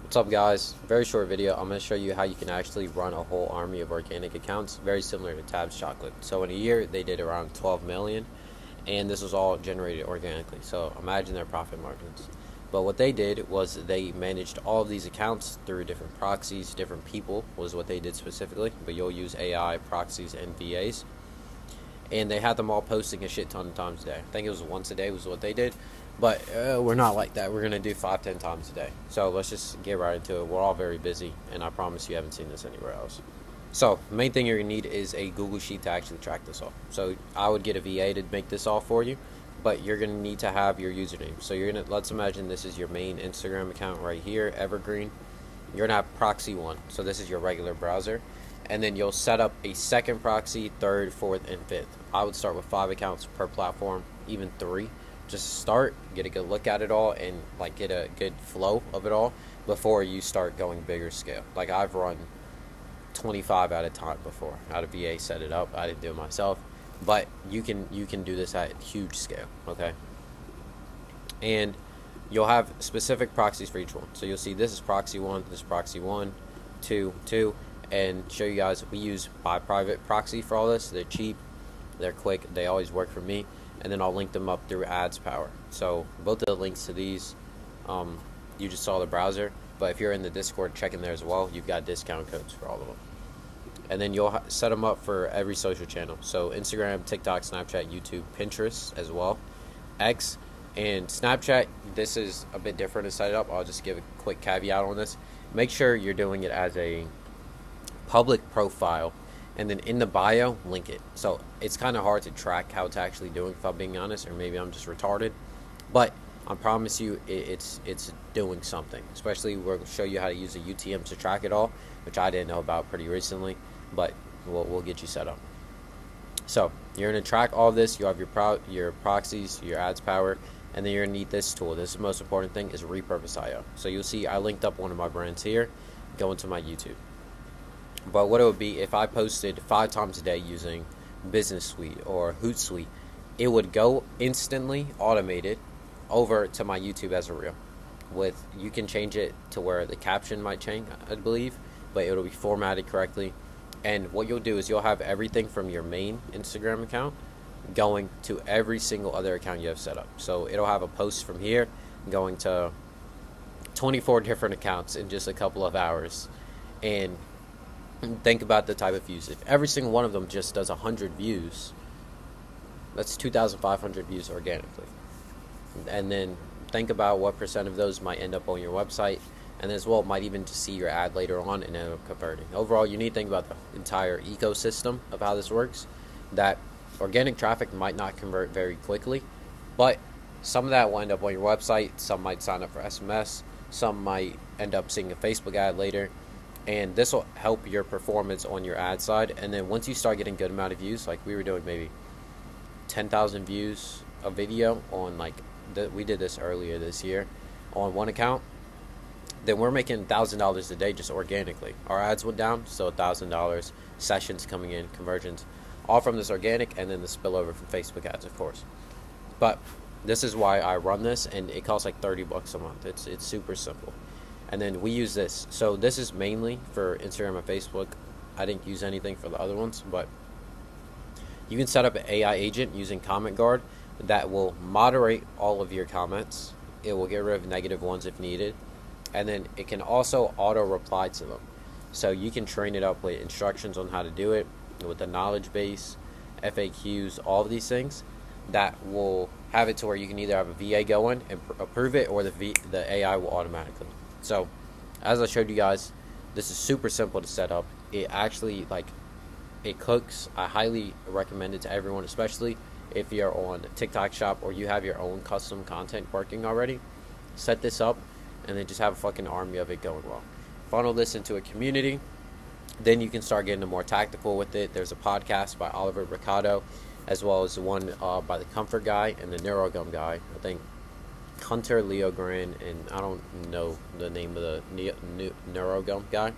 What's up, guys? Very short video. I'm going to show you how you can actually run a whole army of organic accounts, very similar to Tab's Chocolate. So in a year, they did around 12 million, and this was all generated organically. So imagine their profit margins. But what they did was they managed all of these accounts through different proxies, different people was what they did specifically. But you'll use AI, proxies, and VAs. And they had them all posting a shit ton of times a day. I think it was once a day was what they did. But we're not like that. We're going to do 5-10 times a day. So let's just get right into it. We're all very busy, and I promise you haven't seen this anywhere else. So the main thing you're going to need is a Google Sheet to actually track this all. So I would get a VA to make this all for you, but you're going to need to have your username. So you're going to, let's imagine this is your main Instagram account right here, Evergreen. You're going to have proxy 1. So this is your regular browser. And then you'll set up a second proxy, third, fourth, and fifth. I would start with 5 accounts per platform, even 3. Just start, get a good look at it all, and like get a good flow of it all before you start going bigger scale. Like I've run 25 at a time before. I had a VA set it up. I didn't do it myself, but you can do this at huge scale. Okay, and you'll have specific proxies for each one. So you'll see this is proxy 1, this is proxy 1, 2, 2, and show you guys we use by private proxy for all this. They're cheap, they're quick, they always work for me. And then I'll link them up through ads power. So both of the links to these, you just saw the browser, but if you're in the Discord, check in there as well. You've got discount codes for all of them. And then you'll set them up for every social channel. So Instagram, TikTok, Snapchat, YouTube, Pinterest as well, X, and Snapchat. This is a bit different to set it up. I'll just give a quick caveat on this. Make sure you're doing it as a public profile, and then in the bio, link it. So it's kind of hard to track how it's actually doing, if I'm being honest, or maybe I'm just retarded. But I promise you, it's doing something. Especially, we'll show you how to use a UTM to track it all, which I didn't know about pretty recently, but we'll get you set up. So you're going to track all of this. You have your proxies, your ads power, and then you're going to need this tool. This is the most important thing, is repurpose.io. So you'll see I linked up one of my brands here. Go into my YouTube. But what it would be if I posted 5 times a day using Business Suite or Hootsuite, it would go instantly automated over to my YouTube as a reel. You can change it to where the caption might change, I believe, but it'll be formatted correctly. And what you'll do is you'll have everything from your main Instagram account going to every single other account you have set up. So it'll have a post from here going to 24 different accounts in just a couple of hours. And think about the type of views. If every single one of them just does 100 views, that's 2,500 views organically. And then think about what percent of those might end up on your website, and as well might even just see your ad later on and end up converting. Overall, you need to think about the entire ecosystem of how this works. That organic traffic might not convert very quickly, but some of that will end up on your website. Some might sign up for SMS. Some might end up seeing a Facebook ad later. And this will help your performance on your ad side. And then once you start getting good amount of views, like we were doing maybe 10,000 views a video on we did this earlier this year on one account, then we're making $1,000 a day just organically. Our ads went down, so $1,000, sessions coming in, conversions, all from this organic, and then the spillover from Facebook ads, of course. But this is why I run this, and it costs like $30 a month. It's super simple. And then we use this. So this is mainly for Instagram and Facebook. I didn't use anything for the other ones, but you can set up an AI agent using Comment Guard that will moderate all of your comments. It will get rid of negative ones if needed. And then it can also auto reply to them. So you can train it up with instructions on how to do it, with the knowledge base, FAQs, all of these things that will have it to where you can either have a VA go in and approve it, or the AI will automatically. So, as I showed you guys, this is super simple to set up. It actually, it cooks. I highly recommend it to everyone, especially if you're on TikTok Shop or you have your own custom content working already. Set this up, and then just have a fucking army of it going well. Funnel this into a community. Then you can start getting more tactical with it. There's a podcast by Oliver Ricardo, as well as one by the Comfort Guy and the Neurogum Guy. I think Hunter Leogran, and I don't know the name of the Neurogum guy,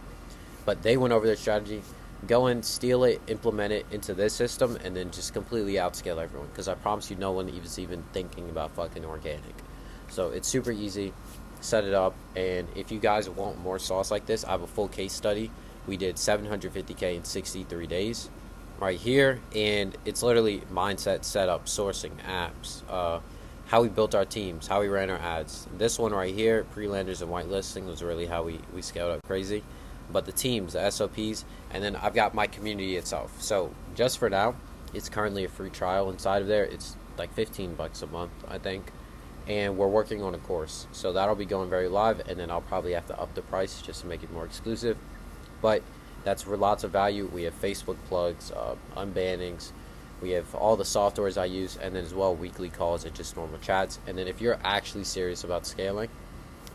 but they went over their strategy. Go and steal it, implement it into this system, and then just completely outscale everyone, because I promise you no one is even thinking about fucking organic. So it's super easy. set it up. And if you guys want more sauce like this, I have a full case study. We did 750K in 63 days right here, and it's literally mindset, setup, sourcing, apps, how we built our teams, how we ran our ads. This one right here, pre-landers and whitelisting, was really how we scaled up crazy. But the teams, the SOPs, and then I've got my community itself. So just for now, it's currently a free trial inside of there. It's like $15 a month, I think. And we're working on a course. So that'll be going very live, and then I'll probably have to up the price just to make it more exclusive. But that's for lots of value. We have Facebook plugs, unbannings. We have all the softwares I use, and then as well weekly calls and just normal chats. And then if you're actually serious about scaling,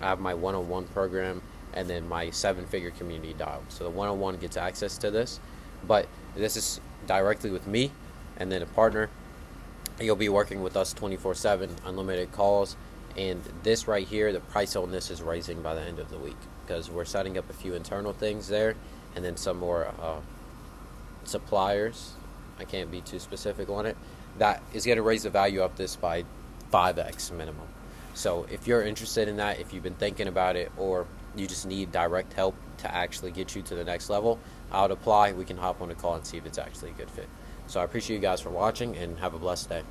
I have my one-on-one program and then my 7-figure community dial. So the one-on-one gets access to this, but this is directly with me and then a partner. You'll be working with us 24/7, unlimited calls. And this right here, the price on this is rising by the end of the week because we're setting up a few internal things there and then some more suppliers. I can't be too specific on it. That is going to raise the value up this by 5x minimum. So if you're interested in that, if you've been thinking about it, or you just need direct help to actually get you to the next level, I would apply. We can hop on a call and see if it's actually a good fit. So I appreciate you guys for watching, and have a blessed day.